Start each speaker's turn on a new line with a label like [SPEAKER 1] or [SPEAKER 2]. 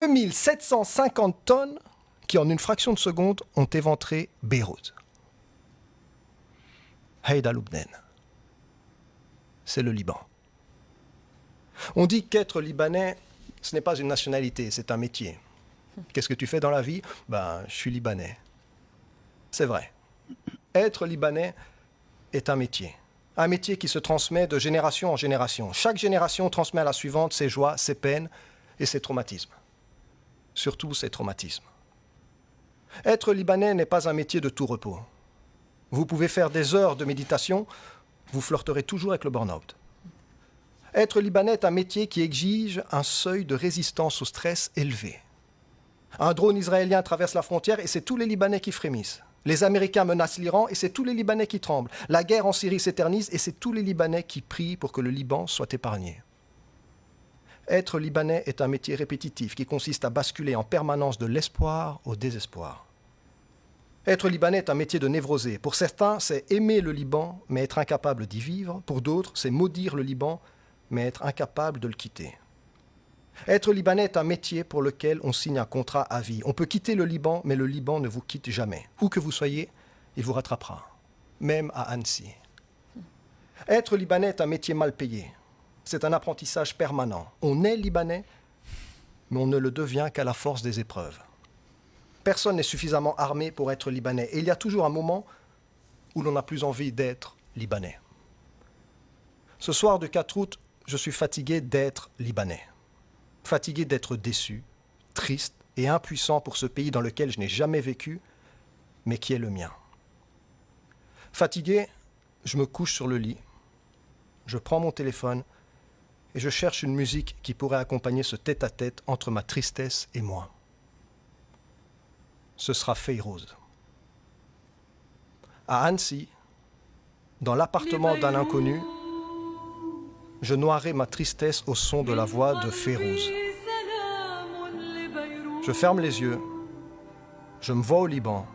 [SPEAKER 1] 2750 tonnes qui, en une fraction de seconde, ont éventré Beyrouth. Haïda Loubnen. C'est le Liban. On dit qu'être libanais, ce n'est pas une nationalité, c'est un métier. Qu'est-ce que tu fais dans la vie? Je suis libanais. C'est vrai. Être libanais est un métier. Un métier qui se transmet de génération en génération. Chaque génération transmet à la suivante ses joies, ses peines et ses traumatismes. Surtout ses traumatismes. Être libanais n'est pas un métier de tout repos. Vous pouvez faire des heures de méditation, vous flirterez toujours avec le burn-out. Être libanais est un métier qui exige un seuil de résistance au stress élevé. Un drone israélien traverse la frontière et c'est tous les Libanais qui frémissent. Les Américains menacent l'Iran et c'est tous les Libanais qui tremblent. La guerre en Syrie s'éternise et c'est tous les Libanais qui prient pour que le Liban soit épargné. Être Libanais est un métier répétitif qui consiste à basculer en permanence de l'espoir au désespoir. Être Libanais est un métier de névrosé. Pour certains, c'est aimer le Liban, mais être incapable d'y vivre. Pour d'autres, c'est maudire le Liban, mais être incapable de le quitter. Être Libanais est un métier pour lequel on signe un contrat à vie. On peut quitter le Liban, mais le Liban ne vous quitte jamais. Où que vous soyez, il vous rattrapera, même à Annecy. Être Libanais est un métier mal payé. C'est un apprentissage permanent. On est Libanais, mais on ne le devient qu'à la force des épreuves. Personne n'est suffisamment armé pour être Libanais. Et il y a toujours un moment où l'on n'a plus envie d'être Libanais. Ce soir du 4 août, je suis fatigué d'être Libanais. Fatigué d'être déçu, triste et impuissant pour ce pays dans lequel je n'ai jamais vécu, mais qui est le mien. Fatigué, je me couche sur le lit, je prends mon téléphone et je cherche une musique qui pourrait accompagner ce tête-à-tête entre ma tristesse et moi. Ce sera Feyrouz. À Annecy, dans l'appartement d'un inconnu, je noierai ma tristesse au son de la voix de Feyrouz. Je ferme les yeux, je me vois au Liban.